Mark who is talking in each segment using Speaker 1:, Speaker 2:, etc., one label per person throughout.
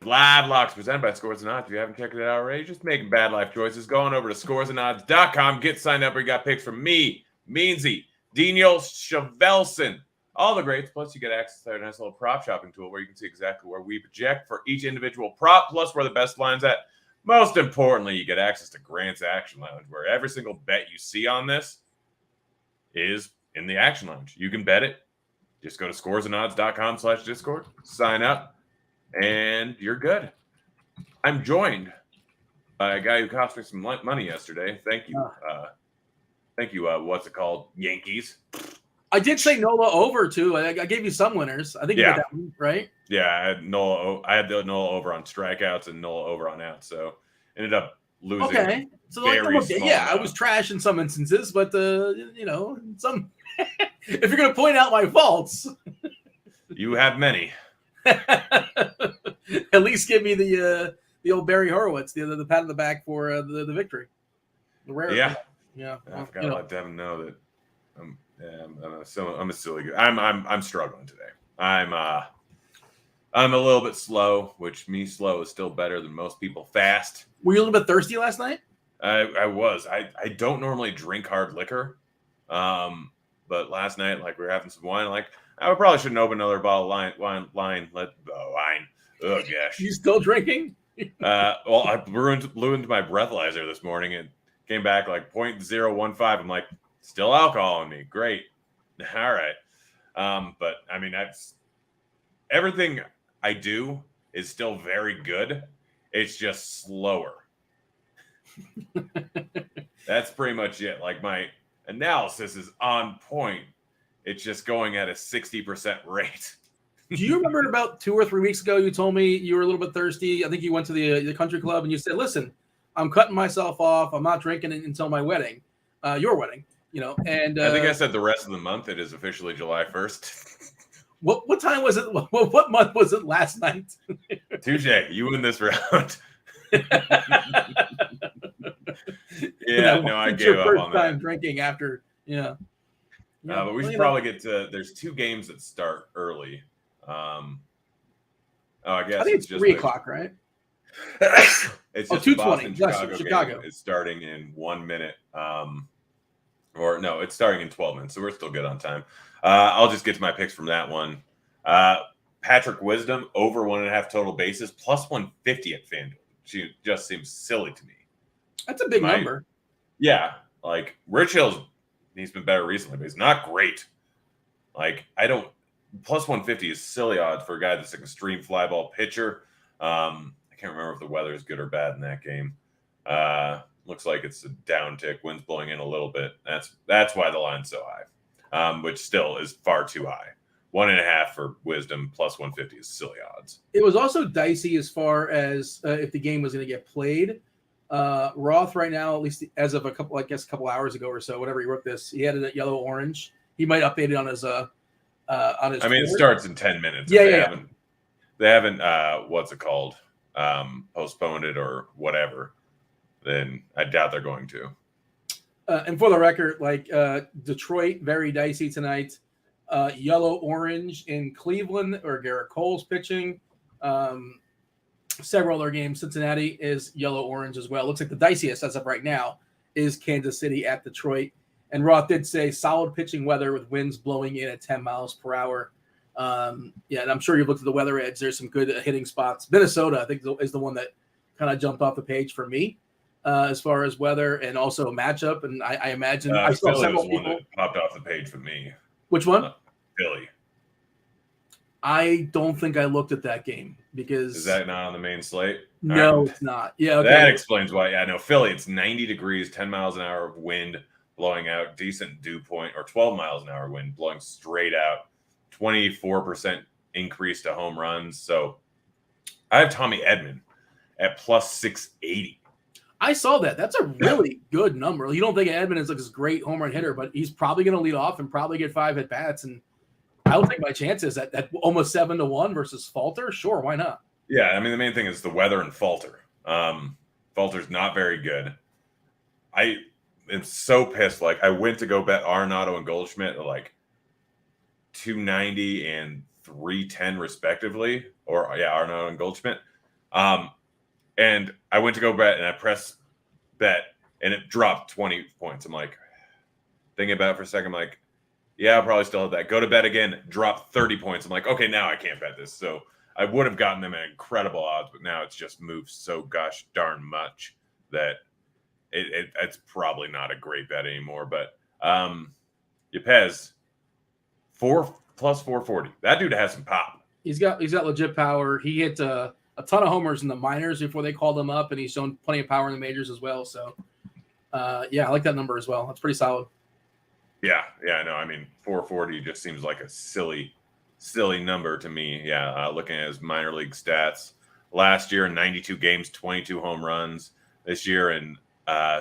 Speaker 1: Live Locks presented by Scores and Odds. If you haven't checked it out already, just making bad life choices. Go on over to scoresandodds.com. Get signed up where you got picks from me, Meansy, Daniel Chevelson, all the greats. Plus, you get access to our nice little prop shopping tool where you can see exactly where we project for each individual prop, plus where the best line's at. Most importantly, you get access to Grant's Action Lounge, where every single bet you see on this is in the Action Lounge. You can bet it. Just go to scoresandodds.com/Discord, sign up, and you're good. I'm joined by a guy who cost me some money yesterday. Thank you. Thank you. What's it called? Yankees.
Speaker 2: I did say Nola over too. I gave you some winners. I think you got that one, right?
Speaker 1: Yeah, I had the Nola over on strikeouts and Nola over on outs. So ended up losing.
Speaker 2: Okay. So I was trash in some instances, but some if you're gonna point out my faults.
Speaker 1: You have many.
Speaker 2: At least give me the old Barry Horowitz, the pat on the back for the victory. The rare.
Speaker 1: Yeah.
Speaker 2: I
Speaker 1: forgot to let Devin know that I'm a silly guy. I'm struggling today. I'm a little bit slow, which me slow is still better than most people fast.
Speaker 2: Were you a little bit thirsty last night?
Speaker 1: I was. I don't normally drink hard liquor, but last night, like, we were having some wine. Like, I probably shouldn't open another bottle of wine. Wine. Oh gosh.
Speaker 2: You still drinking?
Speaker 1: Well, I blew into my breathalyzer this morning and came back like 0.015. I'm like, still alcohol in me. Great. All right. But I mean, everything I do is still very good. It's just slower. That's pretty much it. Like, my analysis is on point. It's just going at a 60% rate.
Speaker 2: Do you remember about 2 or 3 weeks ago, you told me you were a little bit thirsty? I think you went to the country club and you said, listen, I'm cutting myself off. I'm not drinking until my wedding, your wedding, and
Speaker 1: I think I said the rest of the month. It is officially July 1st.
Speaker 2: What time was it? What month was it last night?
Speaker 1: Touche. You win this round. I gave up on that.
Speaker 2: Time drinking after,
Speaker 1: but we should probably get to. There's 2 games that start early. I guess
Speaker 2: I think it's 3 o'clock, right?
Speaker 1: It's just
Speaker 2: 2:20.
Speaker 1: Chicago game is starting in 1 minute. Or no, it's starting in 12 minutes, so we're still good on time. I'll just get to my picks from that one. Patrick Wisdom over 1.5 total bases plus 150 at FanDuel. She just seems silly to me.
Speaker 2: That's a big number.
Speaker 1: Yeah, like Rich Hill's, he's been better recently, but he's not great. Like, plus 150 is silly odds for a guy that's an extreme fly ball pitcher. I can't remember if the weather is good or bad in that game. Looks like it's a downtick. Wind's blowing in a little bit. That's why the line's so high, which still is far too high. 1.5 for Wisdom plus 150 is silly odds.
Speaker 2: It was also dicey as far as if the game was going to get played. Roth right now, at least as of a couple hours ago or so, whatever he wrote this, he had it at yellow orange. He might update it on his
Speaker 1: it starts in 10 minutes.
Speaker 2: Yeah.
Speaker 1: They haven't what's it called? Postponed it or whatever. Then I doubt they're going to.
Speaker 2: And for the record, like Detroit, very dicey tonight. Yellow orange in Cleveland, or Garrett Cole's pitching. Several other games. Cincinnati is yellow orange as well. Looks like the diciest as of right now is Kansas City at Detroit. And Roth did say solid pitching weather with winds blowing in at 10 miles per hour. And I'm sure you've looked at the weather edge. There's some good hitting spots. Minnesota, I think, is the one that kind of jumped off the page for me as far as weather and also matchup. And I imagine I saw several people.
Speaker 1: One that popped off the page for me.
Speaker 2: Which one?
Speaker 1: Philly.
Speaker 2: I don't think I looked at that game because
Speaker 1: is that not on the main slate?
Speaker 2: No, it's not. Yeah, okay.
Speaker 1: That explains why. Yeah, no, Philly. It's 90 degrees, 10 miles an hour of wind blowing out, decent dew point, or 12 miles an hour wind blowing straight out, 24% increase to home runs. So I have Tommy Edman at plus 680.
Speaker 2: I saw that. That's a really good number. You don't think Edman is like this great home run hitter, but he's probably going to lead off and probably get 5 at bats. And I'll take my chances at almost 7-1 versus Falter. Sure, why not?
Speaker 1: Yeah, I mean, the main thing is the weather and Falter. Falter's not very good. I am so pissed. Like, I went to go bet Arenado and Goldschmidt at like 290 and 310 respectively. Or, yeah, Arenado and Goldschmidt. And I went to go bet, and I pressed bet, and it dropped 20 points. I'm like, thinking about it for a second, I'm like, yeah, I'll probably still have that. Go to bet again, drop 30 points. I'm like, okay, now I can't bet this. So I would have gotten them at incredible odds, but now it's just moved so gosh darn much that it's probably not a great bet anymore. But Yepez, 4 plus 440. That dude has some pop.
Speaker 2: He's got legit power. He hit a ton of homers in the minors before they called him up, and he's shown plenty of power in the majors as well. So, yeah, I like that number as well. That's pretty solid.
Speaker 1: Yeah, no, I mean, 440 just seems like a silly number to me. Yeah, looking at his minor league stats, last year in 92 games, 22 home runs. This year in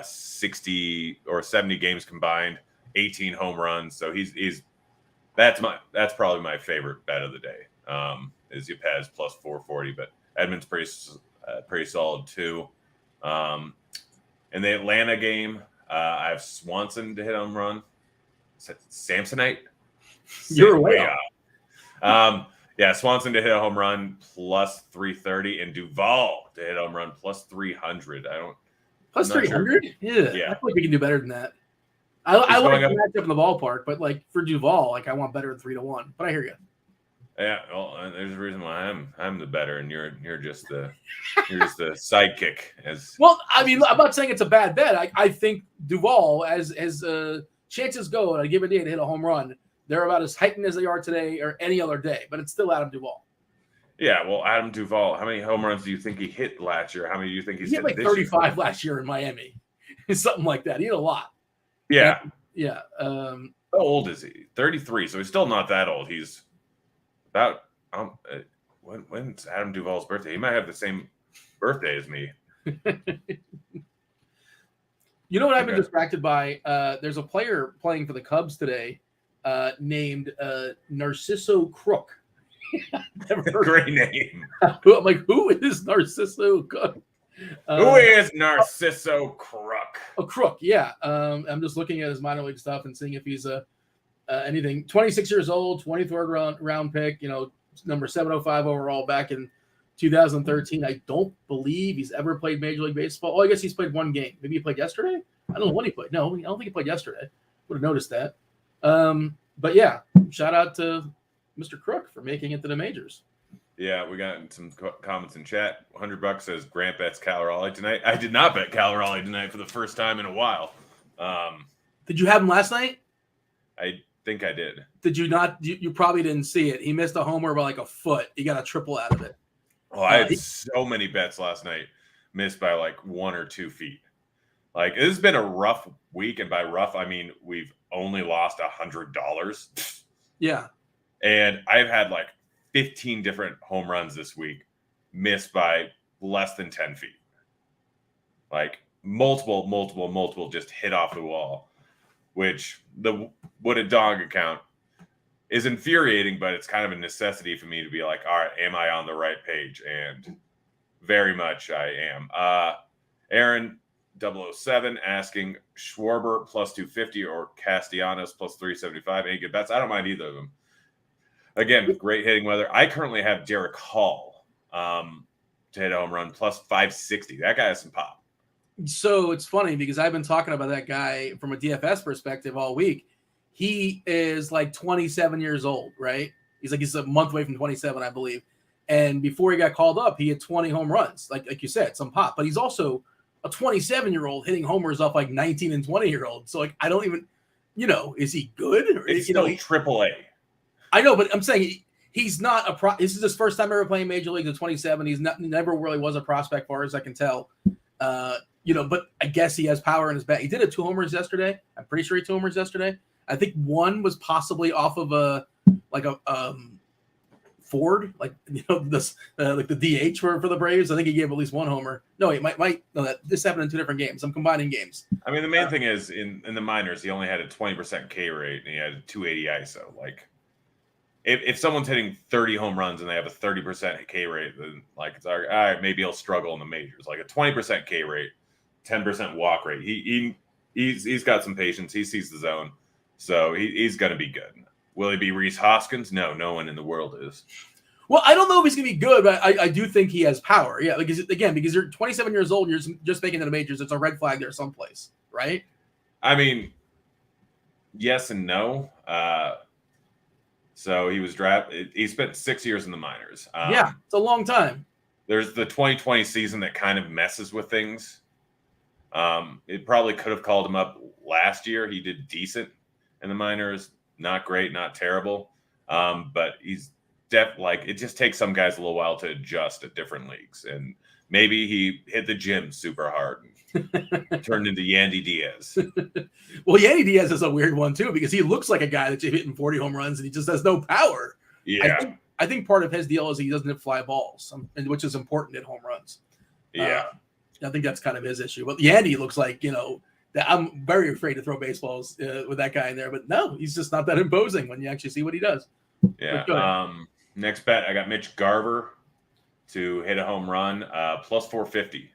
Speaker 1: 60 or 70 games combined, 18 home runs. So that's probably my favorite bet of the day. Is Yepez plus 440, but Edmonds pretty solid too. In the Atlanta game, I have Swanson to hit home run. Samsonite?
Speaker 2: You're way
Speaker 1: off. Yeah, Swanson to hit a home run plus 330, and Duvall to hit a home run plus 300.
Speaker 2: Plus 300? Sure. Yeah, I feel like we can do better than that. I like the matchup in the ballpark, but like for Duvall, like I want better than 3-1. But I hear you.
Speaker 1: Yeah, well, there's a reason why I'm the better, and you're just the sidekick.
Speaker 2: Well, I mean, I'm not saying it's a bad bet. I think Duvall, as chances go on a given day to hit a home run, they're about as heightened as they are today or any other day. But it's still Adam Duvall.
Speaker 1: Yeah, well, Adam Duvall, how many home runs do you think he hit last year? How many do you think he's
Speaker 2: hit like 35 last year in Miami? Something like that. He hit a lot.
Speaker 1: Yeah.
Speaker 2: Yeah.
Speaker 1: How old is he? 33. So he's still not that old. He's about when's Adam Duvall's birthday? He might have the same birthday as me.
Speaker 2: You know what I've been distracted by? There's a player playing for the Cubs today named Narciso Crook.
Speaker 1: Great name.
Speaker 2: I'm like, who is Narciso Crook?
Speaker 1: Who is Narciso Crook?
Speaker 2: Oh, Crook, yeah. I'm just looking at his minor league stuff and seeing if he's anything. 26 years old, 23rd round pick, number 705 overall back in 2013. I don't believe he's ever played Major League Baseball. Oh, I guess he's played one game. Maybe he played yesterday? I don't know when he played. No, I don't think he played yesterday. Would have noticed that. But yeah, shout out to Mr. Crook for making it to the majors.
Speaker 1: Yeah, we got some comments in chat. $100 says Grant bets Cal Raleigh tonight. I did not bet Cal Raleigh tonight for the first time in a while.
Speaker 2: Did you have him last night?
Speaker 1: I think I did.
Speaker 2: Did you not? You probably didn't see it. He missed a homer by like a foot. He got a triple out of it.
Speaker 1: Oh, I had so many bets last night missed by like 1 or 2 feet. Like, it has been a rough week, and by rough, I mean we've only lost $100.
Speaker 2: Yeah.
Speaker 1: And I've had like 15 different home runs this week missed by less than 10 feet. Like multiple just hit off the wall, which the Wooded Dog account is infuriating, but it's kind of a necessity for me to be like, all right, am I on the right page? And very much I am. Aaron 007 asking Schwarber plus 250 or Castellanos plus 375. Any good bets? I don't mind either of them. Again, great hitting weather. I currently have Derek Hall to hit a home run plus 560. That guy has some pop.
Speaker 2: So it's funny because I've been talking about that guy from a DFS perspective all week. He is like 27 years old, right? He's a month away from 27, I believe. And before he got called up, he had 20 home runs, like you said, some pop. But he's also a 27-year-old hitting homers off like 19 and 20-year-olds. So like I don't even, is he good? Or,
Speaker 1: it's still AAA.
Speaker 2: I know, but I'm saying he's not a this is his first time ever playing Major League at 27. He's never really was a prospect, far as I can tell. But I guess he has power in his bat. He did 2 homers yesterday. I'm pretty sure he 2 homers yesterday. I think one was possibly off of a Ford, like the DH for the Braves. I think he gave at least 1 homer. No, he might. No, this happened in 2 different games. I'm combining games.
Speaker 1: I mean, the main thing is in the minors, he only had a 20% K rate and he had a 280 ISO. Like, if someone's hitting 30 home runs and they have a 30% K rate, then like it's all right, maybe he'll struggle in the majors. Like a 20% K rate, 10% walk rate. He's got some patience. He sees the zone, so he's going to be good. Will he be Reese Hoskins? No one in the world is.
Speaker 2: Well, I don't know if he's going to be good, but I do think he has power. Yeah, because you're 27 years old and you're just making it to the majors, it's a red flag there someplace, right?
Speaker 1: I mean, yes and no. So he was drafted. He spent 6 years in the minors.
Speaker 2: Yeah, it's a long time.
Speaker 1: There's the 2020 season that kind of messes with things. It probably could have called him up last year. He did decent in the minors. Not great, not terrible. But he's it just takes some guys a little while to adjust at different leagues. And maybe he hit the gym super hard and turned into Yandy Diaz.
Speaker 2: Well, Yandy Diaz is a weird one too, because he looks like a guy that's hitting 40 home runs and he just has no power.
Speaker 1: Yeah.
Speaker 2: I think part of his deal is he doesn't hit fly balls, which is important in home runs.
Speaker 1: Yeah.
Speaker 2: I think that's kind of his issue. But Yandy looks like, that I'm very afraid to throw baseballs with that guy in there. But no, he's just not that imposing when you actually see what he does.
Speaker 1: Yeah. Next bet, I got Mitch Garver to hit a home run, plus 450.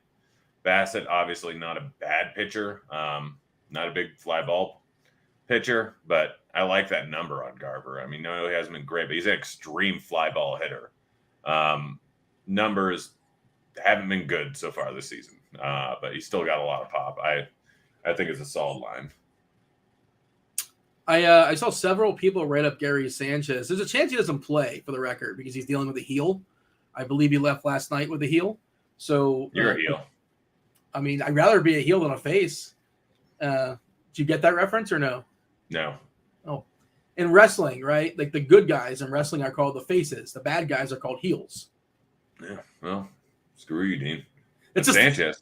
Speaker 1: Bassett, obviously not a bad pitcher, not a big fly ball pitcher, but I like that number on Garver. I mean, no, he hasn't been great, but he's an extreme fly ball hitter. Numbers haven't been good so far this season, but he's still got a lot of pop. I think it's a solid line.
Speaker 2: I saw several people write up Gary Sanchez. There's a chance he doesn't play, for the record, because he's dealing with a heel. I believe he left last night with a heel. So
Speaker 1: you're a heel.
Speaker 2: I mean, I'd rather be a heel than a face. Did you get that reference or no?
Speaker 1: No.
Speaker 2: Oh, in wrestling, right? Like the good guys in wrestling are called the faces. The bad guys are called heels.
Speaker 1: Yeah. Well, screw you, Dean.
Speaker 2: It's
Speaker 1: Sanchez.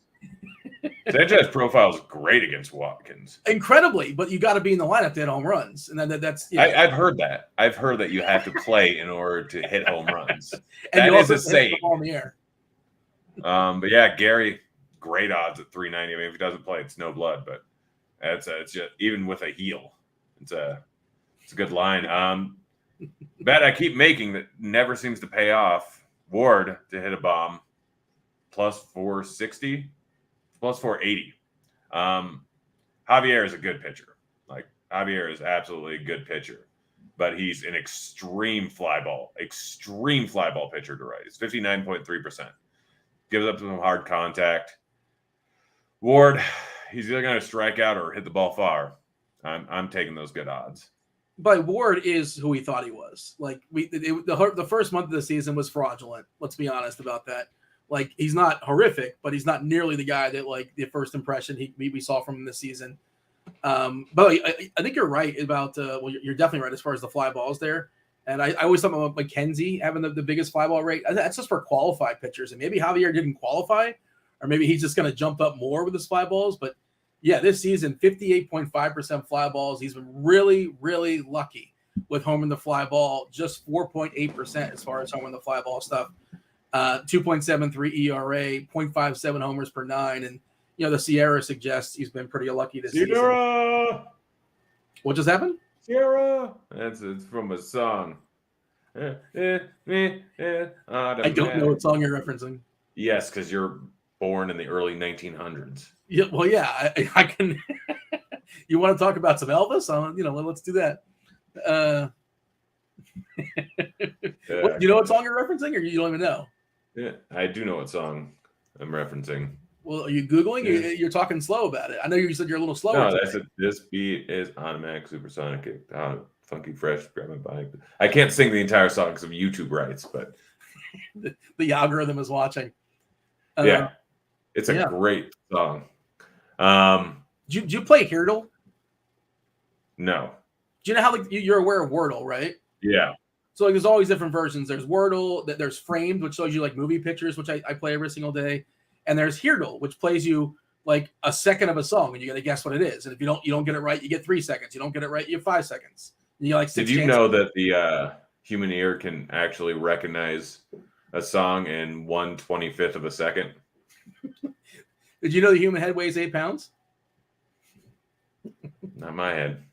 Speaker 1: Sanchez's profile is great against Watkins.
Speaker 2: Incredibly, but you got to be in the lineup to hit home runs, and then that's.
Speaker 1: I've heard that. I've heard that you have to play in order to hit home runs.
Speaker 2: And
Speaker 1: that is a saying.
Speaker 2: The ball in the air.
Speaker 1: But yeah, Gary, great odds at 390. I mean, if he doesn't play, it's no blood. But it's just even with a heel, it's a good line. Bet I keep making that never seems to pay off. Ward to hit a bomb, plus 460. Plus 480. Javier is a good pitcher. Like, Javier is absolutely a good pitcher, but he's an extreme fly ball pitcher to right. It's 59.3%. Gives up some hard contact. Ward, he's either going to strike out or hit the ball far. I'm taking those good odds.
Speaker 2: But Ward is who we thought he was. Like, the first month of the season was fraudulent. Let's be honest about that. Like, he's not horrific, but he's not nearly the guy that, like, the first impression we saw from him this season. But I think you're right about you're definitely right as far as the fly balls there. And I always thought about McKenzie having the biggest fly ball rate. That's just for qualified pitchers. And maybe Javier didn't qualify, or maybe he's just going to jump up more with his fly balls. But, yeah, this season, 58.5% fly balls. He's been really, really lucky with homing the fly ball, just 4.8% as far as homing the fly ball stuff. 2.73 ERA, 0.57 homers per 9. And, the Sierra suggests he's been pretty lucky this season. What just happened?
Speaker 1: Sierra. It's from a song. I
Speaker 2: don't know what song you're referencing.
Speaker 1: Yes, because you're born in the early 1900s.
Speaker 2: Yeah, well, yeah, I can. You want to talk about some Elvis? Let's do that. Do you know what song you're referencing, or you don't even know?
Speaker 1: Yeah, I do know what song I'm referencing.
Speaker 2: Well, are you Googling? Yeah. You're talking slow about it. I know you said you're a little slower.
Speaker 1: No, this beat is automatic, supersonic, funky, fresh, grab my bike. I can't sing the entire song because of YouTube rights, but
Speaker 2: the algorithm is watching.
Speaker 1: Yeah, it's a great song.
Speaker 2: Do you play Heardle?
Speaker 1: No.
Speaker 2: Do you know how you're aware of Wordle, right?
Speaker 1: Yeah.
Speaker 2: So there's always different versions. There's Wordle, there's Framed, which shows you like movie pictures, which I play every single day. And there's Heardle, which plays you like a second of a song, and you got to guess what it is. And if you don't get it right, you get 3 seconds. You don't get it right, you have 5 seconds. And you like 6
Speaker 1: Did you know that the human ear can actually recognize a song in 1/25 of a second?
Speaker 2: Did you know the human head weighs 8 pounds?
Speaker 1: Not my head.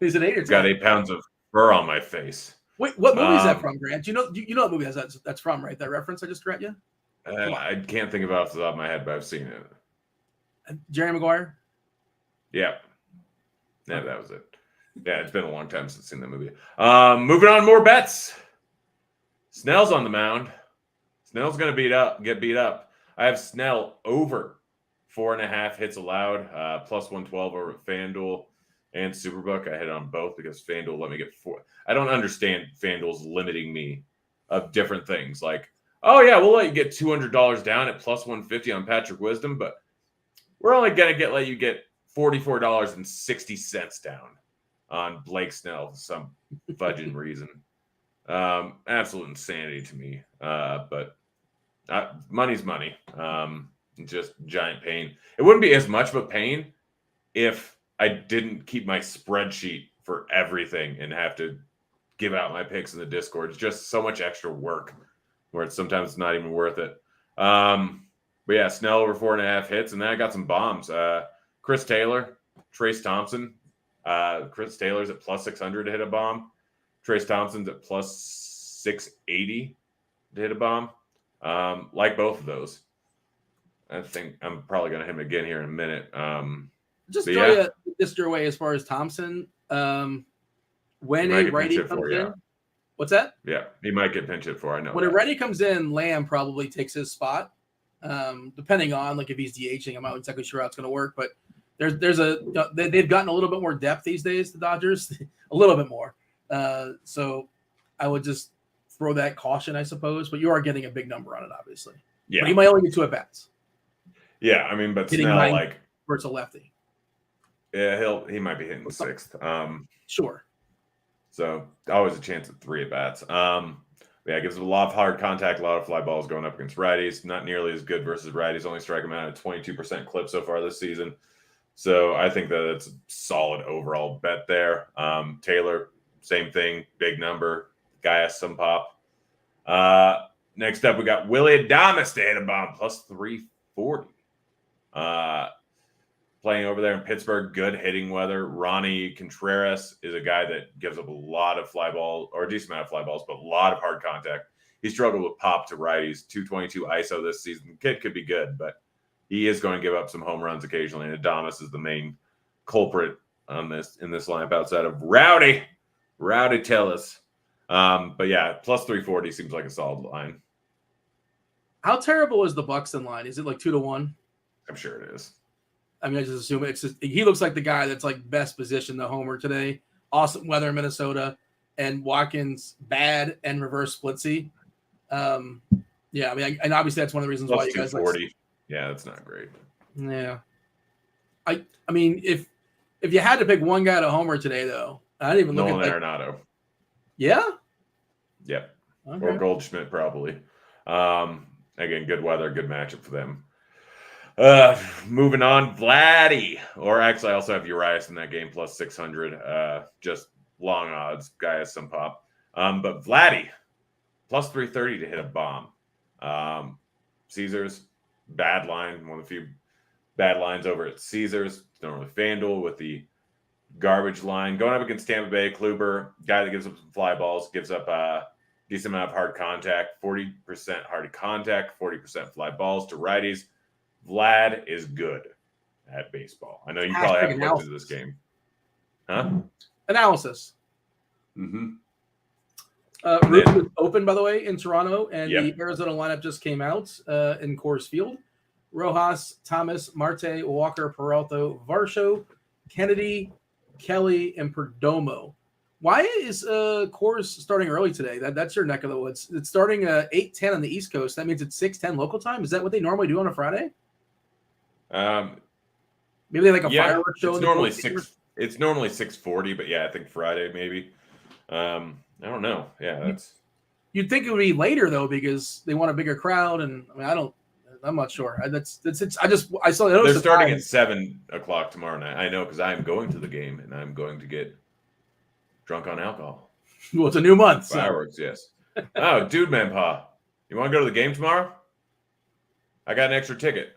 Speaker 2: Is it 8 or 10?
Speaker 1: It's got 8 pounds of fur on my face.
Speaker 2: Wait, what movie is that from, Grant? Do you know what movie that's from, right? That reference I just read you?
Speaker 1: I can't think of it off the top of my head, but I've seen it.
Speaker 2: Jerry Maguire?
Speaker 1: Yeah. Yeah, that was it. Yeah, it's been a long time since I've seen that movie. Moving on, more bets. Snell's on the mound. Snell's going to get beat up. I have Snell over 4.5 hits allowed, plus 112 over at FanDuel and Superbook. I hit on both because FanDuel let me get 4. I don't understand FanDuel's limiting me of different things. Like, oh yeah, we'll let you get $200 down at plus 150 on Patrick Wisdom, but we're only going to let you get $44.60 down on Blake Snell for some fudging reason. Absolute insanity to me. But money's money. Just giant pain. It wouldn't be as much of a pain if I didn't keep my spreadsheet for everything and have to give out my picks in the Discord. It's just so much extra work where it's sometimes not even worth it. But yeah, Snell over 4.5 hits, and then I got some bombs. Chris Taylor, Trace Thompson. Chris Taylor's at plus 600 to hit a bomb. Trace Thompson's at plus 680 to hit a bomb. Like both of those. I think I'm probably going to hit him again here in a minute.
Speaker 2: Just throw you this your way as far as Thompson. When a righty comes in, what's that?
Speaker 1: Yeah, he might get pinch hit for. I know.
Speaker 2: When a righty comes in, Lamb probably takes his spot. Depending on like if he's DHing, I'm not exactly sure how it's going to work, but they've gotten a little bit more depth these days. The Dodgers, a little bit more. So I would just throw that caution, I suppose. But you are getting a big number on it, obviously.
Speaker 1: Yeah,
Speaker 2: but he might only get 2 at bats.
Speaker 1: Yeah, I mean, but Snell like
Speaker 2: versus a lefty.
Speaker 1: Yeah, he might be hitting the 6th.
Speaker 2: Sure.
Speaker 1: So always a chance at 3 at bats. Yeah, it gives a lot of hard contact, a lot of fly balls going up against righties. Not nearly as good versus righties. Only strike him out at a 22% clip so far this season. So I think that it's a solid overall bet there. Taylor, same thing, big number. Guy has some pop. Next up, we got Willie Adames to hit a bomb, plus 340. Playing over there in Pittsburgh, good hitting weather. Ronnie Contreras is a guy that gives up a lot of fly balls, or a decent amount of fly balls, but a lot of hard contact. He struggled with pop to righties, 222 ISO this season. The kid could be good, but he is going to give up some home runs occasionally. And Adames is the main culprit in this lineup outside of Rowdy Tillis. But yeah, plus 340 seems like a solid line.
Speaker 2: How terrible is the Buxton line? Is it like 2-1?
Speaker 1: I'm sure it is.
Speaker 2: I mean, I just assume he looks like the guy that's like best positioned the homer today. Awesome weather in Minnesota, and Watkins bad and reverse splitsy. Yeah, I mean, and obviously that's one of the reasons why you guys
Speaker 1: 240. Yeah, that's not great.
Speaker 2: Yeah, I mean, if you had to pick one guy to homer today, though, I didn't even look
Speaker 1: Nolan
Speaker 2: at
Speaker 1: Arenado.
Speaker 2: Yeah.
Speaker 1: Yep.
Speaker 2: Okay.
Speaker 1: Or Goldschmidt probably. Again, good weather, good matchup for them. Moving on, Vladdy. Or actually, I also have Urias in that game, plus 600. Just long odds. Guy has some pop. But Vladdy, plus 330 to hit a bomb. Caesars, bad line. One of the few bad lines over at Caesars. Normally FanDuel with the garbage line. Going up against Tampa Bay, Kluber, guy that gives up some fly balls, gives up a decent amount of hard contact, 40% hard contact, 40% fly balls to righties. Vlad is good at baseball. I know you probably haven't looked into this game. Huh?
Speaker 2: Analysis.
Speaker 1: Mm-hmm.
Speaker 2: Root was open, by the way, in Toronto, and
Speaker 1: Yep.
Speaker 2: the Arizona lineup just came out in Coors Field. Rojas, Thomas, Marte, Walker, Peralta, Varsho, Kennedy, Kelly, and Perdomo. Why is Coors starting early today? That's your neck of the woods. It's starting 8:10 on the East Coast. That means it's 6:10 local time. Is that what they normally do on a Friday? Maybe they like a fireworks show.
Speaker 1: It's normally 6. It's normally 6:40, but yeah, I think Friday maybe. I don't know. Yeah, that's.
Speaker 2: You'd think it would be later though because they want a bigger crowd, and I mean I'm not sure. I saw.
Speaker 1: They're starting at 7:00 tomorrow night. I know because I'm going to the game and I'm going to get drunk on alcohol.
Speaker 2: Well, it's a new month.
Speaker 1: Fireworks, yes. Oh, dude, man, pa, you want to go to the game tomorrow? I got an extra ticket.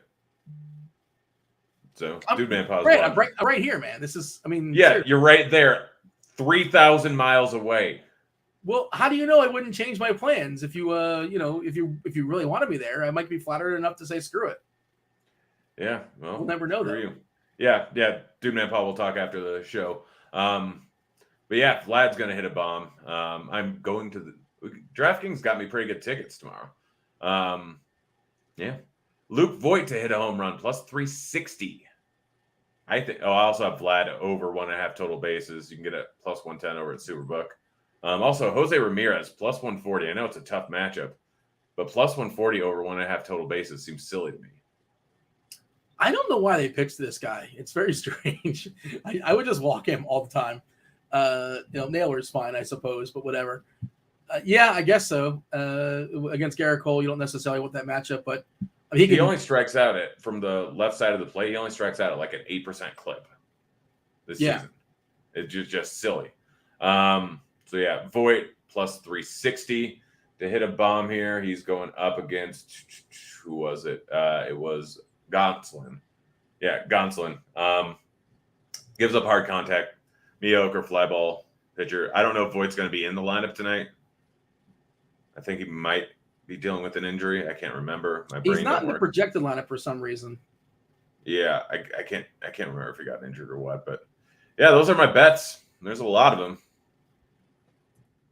Speaker 1: So, dude, man, pa.
Speaker 2: I'm right here, man. This is. I mean,
Speaker 1: yeah, you're right there, 3,000 miles away.
Speaker 2: Well, how do you know I wouldn't change my plans if you, if you really want to be there? I might be flattered enough to say screw it.
Speaker 1: Yeah, well,
Speaker 2: we'll never know that.
Speaker 1: Yeah, dude, man, Paul. We'll talk after the show. But yeah, Vlad's going to hit a bomb. I'm going to the DraftKings got me pretty good tickets tomorrow. Yeah. Luke Voigt to hit a home run plus 360. I think. Oh, I also have Vlad over 1.5 total bases. You can get a plus 110 over at Superbook. Also, Jose Ramirez plus 140. I know it's a tough matchup, but plus 140 over 1.5 total bases seems silly to me.
Speaker 2: I don't know why they picked this guy. It's very strange. I would just walk him all the time. Naylor's fine, I suppose, but whatever. Yeah, I guess so. Against Garrett Cole, you don't necessarily want that matchup, but
Speaker 1: he only strikes out at from the left side of the plate. He only strikes out at like an 8% clip this season. It's just silly. So yeah, Voigt plus 360 to hit a bomb here. He's going up against who was it? It was Gonsolin. Yeah, Gonsolin. Gives up hard contact. Mediocre fly ball pitcher. I don't know if Voigt's going to be in the lineup tonight. I think he might be dealing with an injury. I can't remember. My brain
Speaker 2: He's not in the projected lineup for some reason.
Speaker 1: Yeah, I can't remember if he got injured or what. But yeah, those are my bets. There's a lot of them.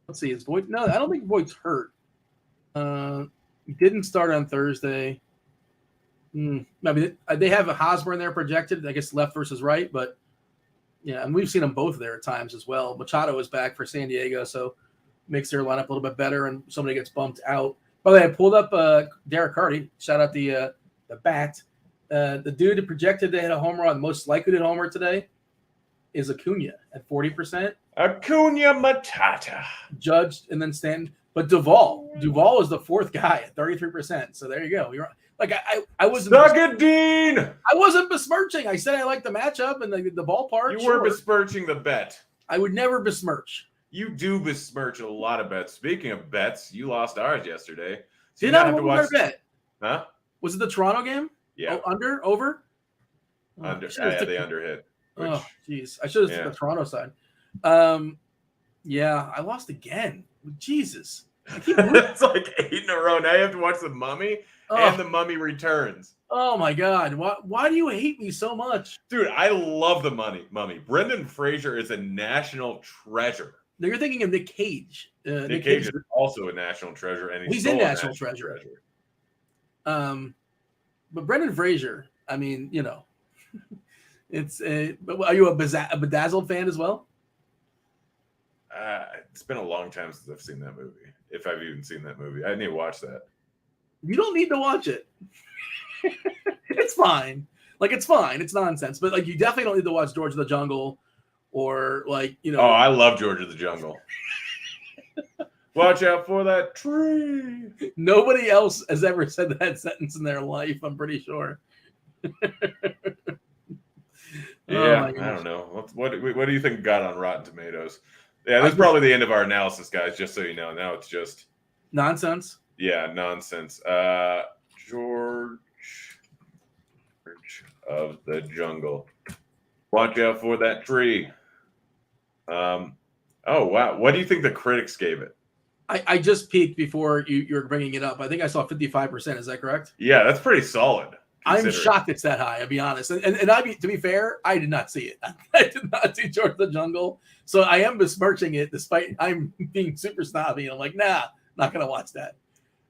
Speaker 2: Let's see. Is Voigt? No, I don't think Voigt's hurt. He didn't start on Thursday. I mean, they have a Hosmer in there projected. I guess left versus right, but yeah, and we've seen them both there at times as well. Machado is back for San Diego, so makes their lineup a little bit better, and somebody gets bumped out. By the way, I pulled up Derek Carty. Shout out the bat. The dude that projected to hit a home run, most likely to hit a homer today, is Acuna at 40%.
Speaker 1: Acuna Matata.
Speaker 2: Judged and then Stanton. But Duvall is the fourth guy at 33%. So there you go. You're like I wasn't.
Speaker 1: Dean.
Speaker 2: I wasn't besmirching. I said I like the matchup and the ballpark.
Speaker 1: You were besmirching the bet.
Speaker 2: I would never besmirch.
Speaker 1: You do besmirch a lot of bets. Speaking of bets, you lost ours yesterday.
Speaker 2: So did I have to watch our bet?
Speaker 1: Huh?
Speaker 2: Was it the Toronto game?
Speaker 1: Yeah.
Speaker 2: Oh, under? Over?
Speaker 1: Under. Yeah, they underhit.
Speaker 2: Oh, jeez. I should have took the Toronto side. Yeah, I lost again. Jesus.
Speaker 1: It's like 8 in a row. Now you have to watch The Mummy and The Mummy Returns.
Speaker 2: Oh, my God. Why do you hate me so much?
Speaker 1: Dude, I love The Mummy. Brendan Fraser is a national treasure.
Speaker 2: Now you're thinking of Nick Cage.
Speaker 1: Nick Cage is also a national treasure, and he's
Speaker 2: in National Treasure. But Brendan Fraser, I mean, you know, it's are you a Bedazzled fan as well?
Speaker 1: It's been a long time since I've seen that movie. If I've even seen that movie, I need to watch that.
Speaker 2: You don't need to watch it. It's fine. Like, it's fine. It's nonsense. But like, you definitely don't need to watch George of the Jungle, or like, you know.
Speaker 1: Oh, I love George of the Jungle. Watch out for that tree.
Speaker 2: Nobody else has ever said that sentence in their life, I'm pretty sure.
Speaker 1: Yeah, I don't know. What do you think got on Rotten Tomatoes? Yeah, that's probably the end of our analysis, guys, just so you know. Now it's just
Speaker 2: nonsense.
Speaker 1: Yeah, nonsense. George of the Jungle. Watch out for that tree. Oh, wow. What do you think the critics gave it?
Speaker 2: I just peeked before you were bringing it up. I think I saw 55%. Is that correct?
Speaker 1: Yeah, that's pretty solid.
Speaker 2: I'm shocked it's that high, I'll be honest. And to be fair, I did not see it. I did not see George of the Jungle. So I am besmirching it despite I'm being super snobby. And I'm like, nah, not going to watch that.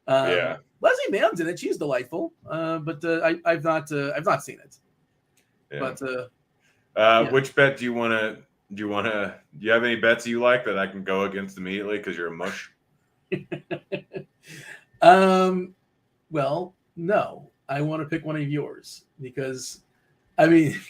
Speaker 1: Yeah.
Speaker 2: Leslie Mann's in it. She's delightful. But I've not seen it.
Speaker 1: Yeah.
Speaker 2: But
Speaker 1: yeah. Which bet do you have any bets you like that I can go against immediately because you're a mush?
Speaker 2: Well, no. I want to pick one of yours because, I mean,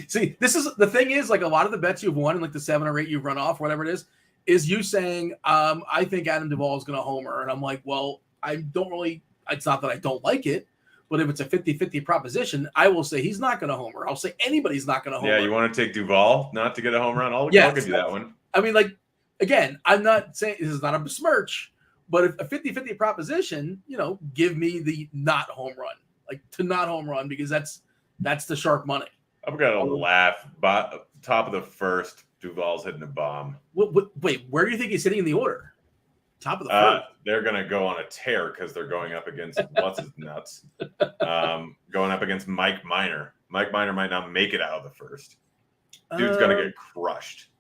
Speaker 2: see, this is the thing is like a lot of the bets you've won and like the 7 or 8 you've run off, whatever it is you saying, I think Adam Duvall is going to homer. And I'm like, well, it's not that I don't like it, but if it's a 50-50 proposition, I will say he's not going to homer. I'll say anybody's not going to homer.
Speaker 1: Yeah, you want to take Duvall not to get a home run? I'll give you that one.
Speaker 2: I mean, like, again, I'm not saying this is not a besmirch, but if a 50-50 proposition, you know, give me the not home run. Like to not home run because that's the sharp money.
Speaker 1: I'm gonna laugh. Top of the first, Duvall's hitting a bomb.
Speaker 2: Wait, where do you think he's hitting in the order? Top of the first.
Speaker 1: They're gonna go on a tear because they're going up against what's his nuts. Going up against Mike Minor. Mike Minor might not make it out of the first. Dude's gonna get crushed.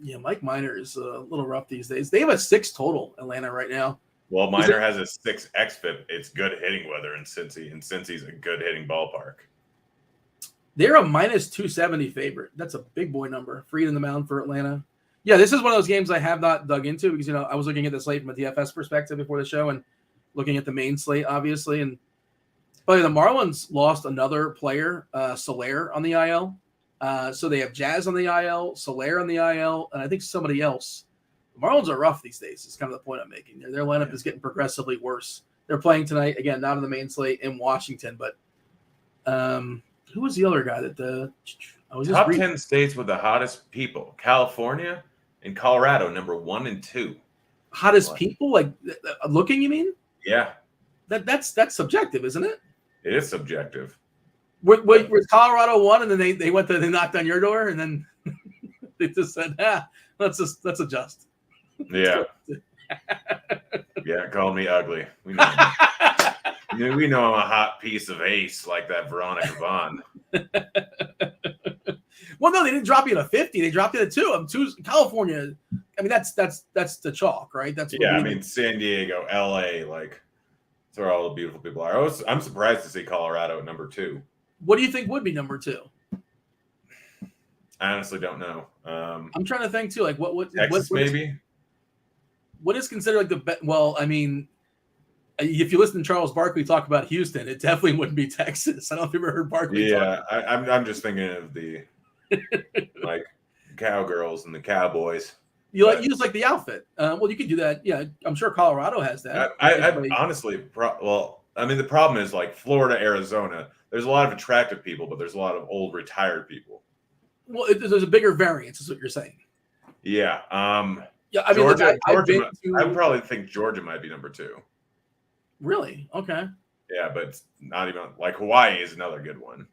Speaker 2: Yeah, Mike Minor is a little rough these days. They have a 6 total, Atlanta, right now.
Speaker 1: Well, Minor has a 6 xFIP. It's good hitting weather in Cincy, and Cincy's a good hitting ballpark.
Speaker 2: They're a minus 270 favorite. That's a big boy number. Free in the mound for Atlanta. Yeah, this is one of those games I have not dug into because, I was looking at the slate from a DFS perspective before the show and looking at the main slate, obviously. And the Marlins lost another player, Soler, on the IL. So they have Jazz on the IL, Soler on the IL, and I think somebody else. The Marlins are rough these days. Is kind of the point I'm making. Their lineup is getting progressively worse. They're playing tonight, again, not on the main slate in Washington, but who was the other guy that I was
Speaker 1: Top 10 states with the hottest people: California and Colorado, number 1 and 2.
Speaker 2: Hottest people, like looking, you mean?
Speaker 1: Yeah,
Speaker 2: that's subjective, isn't it?
Speaker 1: it is subjective.
Speaker 2: Was Colorado 1, and then they knocked on your door, and then they just said, let's adjust.
Speaker 1: Yeah, yeah. Call me ugly. We know. We know I'm a hot piece of ace like that Veronica Vaughn.
Speaker 2: Well, no, they didn't drop you to 50. They dropped you to 2. California. I mean, that's the chalk, right? That's
Speaker 1: San Diego, LA, like that's where all the beautiful people are. I'm surprised to see Colorado at number 2.
Speaker 2: What do you think would be number 2?
Speaker 1: I honestly don't know.
Speaker 2: I'm trying to think too. Like what
Speaker 1: Texas maybe?
Speaker 2: What is considered like the best? Well, I mean, if you listen to Charles Barkley talk about Houston, it definitely wouldn't be Texas. I don't know if you've ever heard Barkley.
Speaker 1: Yeah, I'm just thinking of the like cowgirls and the cowboys.
Speaker 2: You just like the outfit. Well, you could do that. Yeah, I'm sure Colorado has that.
Speaker 1: I honestly, the problem is like Florida, Arizona. There's a lot of attractive people, but there's a lot of old retired people.
Speaker 2: Well, there's a bigger variance, is what you're saying.
Speaker 1: Yeah.
Speaker 2: Yeah. I mean,
Speaker 1: Georgia. I would probably think Georgia might be number 2.
Speaker 2: Really? Okay.
Speaker 1: Yeah, but it's not even like Hawaii is another good one.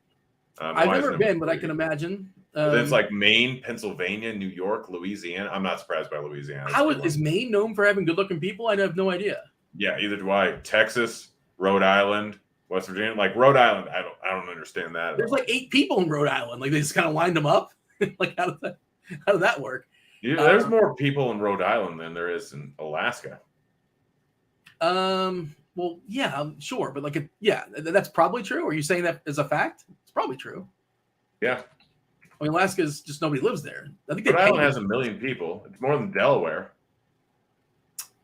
Speaker 2: I've never been, but I can imagine.
Speaker 1: It's like Maine, Pennsylvania, New York, Louisiana. I'm not surprised by Louisiana.
Speaker 2: How is Maine known for having good-looking people? I have no idea.
Speaker 1: Yeah, either do I. Texas, Rhode Island, West Virginia. Like Rhode Island, I don't understand that.
Speaker 2: There's like 8 people in Rhode Island. Like they just kind of lined them up. Like how did that work?
Speaker 1: Yeah, there's more people in Rhode Island than there is in Alaska.
Speaker 2: Well, yeah, I'm sure, but that's probably true. Are you saying that as a fact? It's probably true.
Speaker 1: Yeah.
Speaker 2: I mean, Alaska's just nobody lives there. I think
Speaker 1: Rhode Island has 1 million people. It's more than Delaware.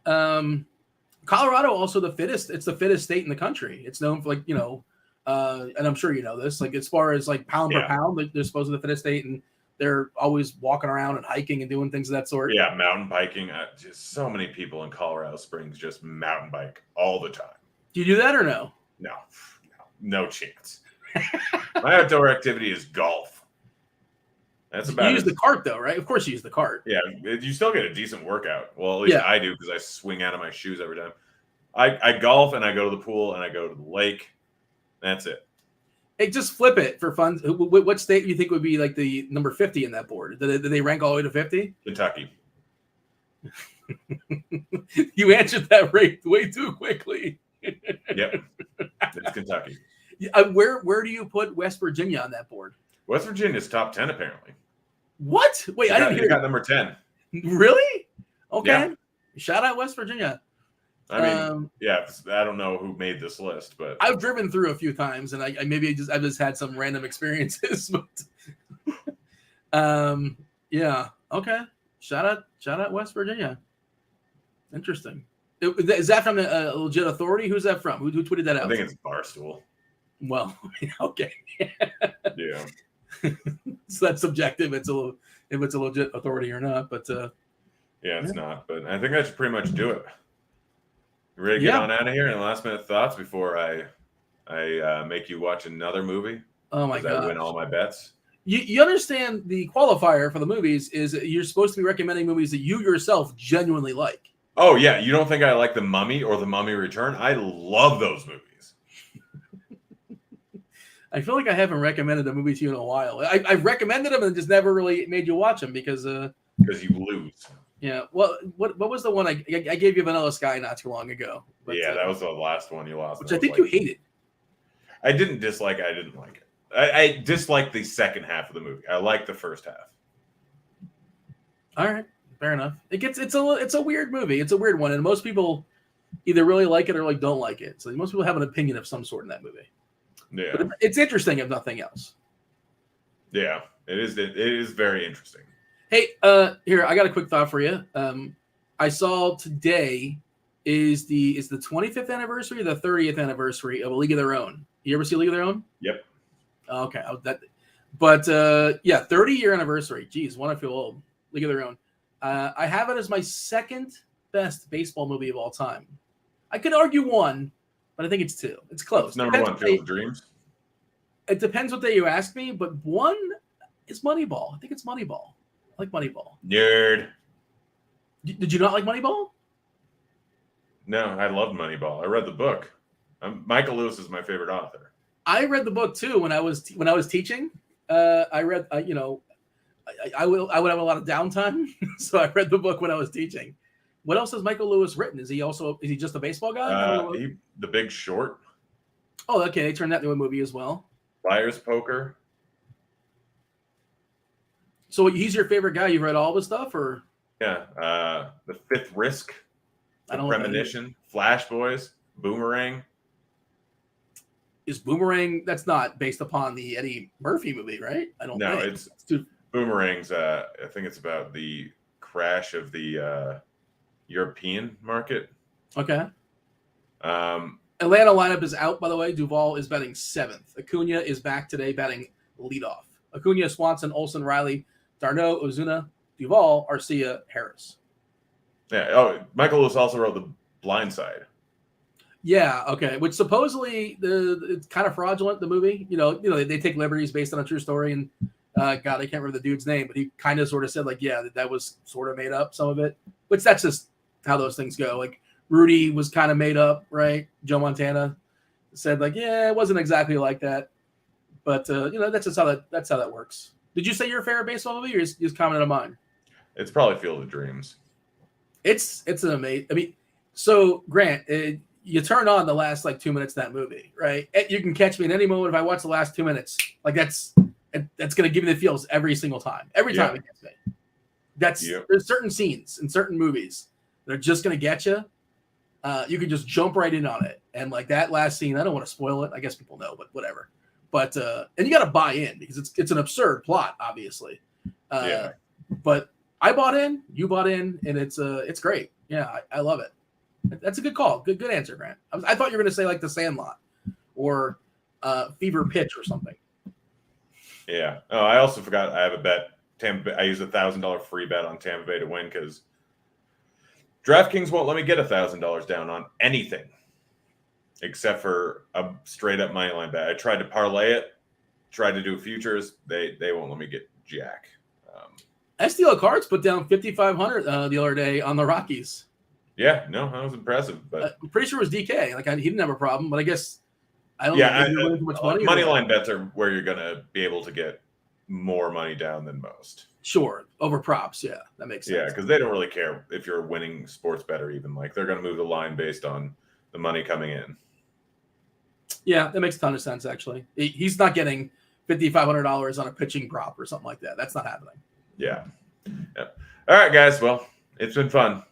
Speaker 2: Colorado also the fittest. It's the fittest state in the country. It's known for and I'm sure you know this. Like as far as like pound per pound, they're supposedly the fittest state, and they're always walking around and hiking and doing things of that sort.
Speaker 1: Yeah, mountain biking. Just so many people in Colorado Springs just mountain bike all the time.
Speaker 2: Do you do that or no?
Speaker 1: No chance. My outdoor activity is golf. That's about.
Speaker 2: You use the cart though, right? Of course, you use the cart.
Speaker 1: Yeah, you still get a decent workout. Well, at least I do because I swing out of my shoes every time. I golf and I go to the pool and I go to the lake. That's it.
Speaker 2: Hey, just flip it for fun. What state do you think would be like the number 50 in that board? Did they rank all the way to 50?
Speaker 1: Kentucky.
Speaker 2: You answered that way too quickly.
Speaker 1: Yep, it's Kentucky.
Speaker 2: Where do you put West Virginia on that board?
Speaker 1: West Virginia's top 10 apparently.
Speaker 2: What? Wait, I didn't hear.
Speaker 1: Got number 10.
Speaker 2: Really? Okay.
Speaker 1: Yeah.
Speaker 2: Shout out West Virginia.
Speaker 1: I mean, I don't know who made this list, but
Speaker 2: I've driven through a few times, and I've just had some random experiences. But yeah, okay. Shout out West Virginia. Interesting. Is that from a legit authority? Who's that from? Who tweeted that out?
Speaker 1: I think it's Barstool.
Speaker 2: Well, okay.
Speaker 1: Yeah.
Speaker 2: So that's subjective. If it's a legit authority or not, but
Speaker 1: it's not. But I think I should pretty much do it. You ready to get on out of here? And last minute thoughts before I make you watch another movie?
Speaker 2: Oh my god!
Speaker 1: I win all my bets.
Speaker 2: You understand the qualifier for the movies is you're supposed to be recommending movies that you yourself genuinely like.
Speaker 1: Oh yeah, you don't think I like The Mummy or The Mummy Return? I love those movies.
Speaker 2: I feel like I haven't recommended a movie to you in a while. I've recommended them and just never really made you watch them because
Speaker 1: you lose.
Speaker 2: Yeah. Well, what was the one I gave you Vanilla Sky not too long ago?
Speaker 1: But, that was the last one you lost.
Speaker 2: Which I think you hated.
Speaker 1: I didn't dislike it. I didn't like it. I disliked the second half of the movie. I liked the first half.
Speaker 2: All right, fair enough. It's a weird movie. It's a weird one, and most people either really like it or like don't like it. So most people have an opinion of some sort in that movie.
Speaker 1: Yeah,
Speaker 2: But it's interesting if nothing else.
Speaker 1: yeah, it is. It is very interesting.
Speaker 2: Hey, here I got a quick thought for you. I saw today is the 25th anniversary or the 30th anniversary of A League of Their Own. You ever see A League of Their Own?
Speaker 1: Yep.
Speaker 2: Okay, but yeah, 30-year anniversary. Geez, want to feel old. League of Their Own. I have it as my second best baseball movie of all time. I could argue one, but I think it's two. It's close.
Speaker 1: It's number one, Field of Dreams.
Speaker 2: It depends what day you ask me, but one is Moneyball. I think it's Moneyball. I like Moneyball.
Speaker 1: Nerd.
Speaker 2: Did you not like Moneyball?
Speaker 1: No, I loved Moneyball. I read the book. Michael Lewis is my favorite author.
Speaker 2: I read the book too when I was teaching. I read, I would have a lot of downtime, so I read the book when I was teaching. What else has Michael Lewis written? Is he just a baseball guy?
Speaker 1: The Big Short.
Speaker 2: Oh, okay. They turned that into a movie as well.
Speaker 1: Liar's Poker.
Speaker 2: So he's your favorite guy? You've read all of his stuff, or?
Speaker 1: Yeah. The Fifth Risk.
Speaker 2: I don't know.
Speaker 1: Premonition. Flash Boys. Boomerang.
Speaker 2: Is Boomerang? That's not based upon the Eddie Murphy movie, right? I don't know.
Speaker 1: It's Boomerang's. I think it's about the crash of the European market.
Speaker 2: Okay. Atlanta lineup is out, by the way. Duvall is batting 7th. Acuna is back today, batting leadoff. Acuna, Swanson, Olsen, Riley, Darno, Ozuna, Duvall, Arcia, Harris.
Speaker 1: Yeah. Oh, Michael Lewis also wrote The Blind Side.
Speaker 2: Yeah. Okay. Which supposedly it's kind of fraudulent. The movie, they take liberties based on a true story, and God, I can't remember the dude's name, but he kind of sort of said like, yeah, that was sort of made up, some of it. Which that's just how those things go. Like Rudy was kind of made up, right? Joe Montana said like, yeah, it wasn't exactly like that, but that's just how that works. Did you say your favorite baseball movie, or you just commented on mine?
Speaker 1: It's probably Field of Dreams.
Speaker 2: It's an amazing. I mean, so Grant, you turn on the last like 2 minutes of that movie, right? You can catch me at any moment if I watch the last 2 minutes. Like that's going to give me the feels every single time. Every time it gets me. There's certain scenes in certain movies that are just going to get you. You can just jump right in on it. And like that last scene, I don't want to spoil it. I guess people know, but whatever. But and you got to buy in because it's an absurd plot, obviously. But I bought in, you bought in, and it's great. Yeah, I love it. That's a good call. Good answer, Grant. I thought you were going to say like The Sandlot or Fever Pitch or something.
Speaker 1: Yeah. Oh, I also forgot I have a bet. I used $1,000 free bet on Tampa Bay to win because DraftKings won't let me get $1,000 down on anything except for a straight up money line bet. I tried to parlay it, tried to do futures. They won't let me get jack.
Speaker 2: STL Cards put down 5,500 the other day on the Rockies.
Speaker 1: Yeah, no, that was impressive. But
Speaker 2: I'm pretty sure it was DK. Like he didn't have a problem, but I guess I don't know. Too much money
Speaker 1: line bets are where you're going to be able to get more money down than most.
Speaker 2: Sure, over props. Yeah, that makes sense.
Speaker 1: Yeah, because they don't really care if you're a winning sports better. Even like they're going to move the line based on the money coming in. Yeah,
Speaker 2: that makes a ton of sense. Actually, he's not getting $5,500 on a pitching prop or something like that. That's not happening.
Speaker 1: Yeah. All right, guys. Well, it's been fun.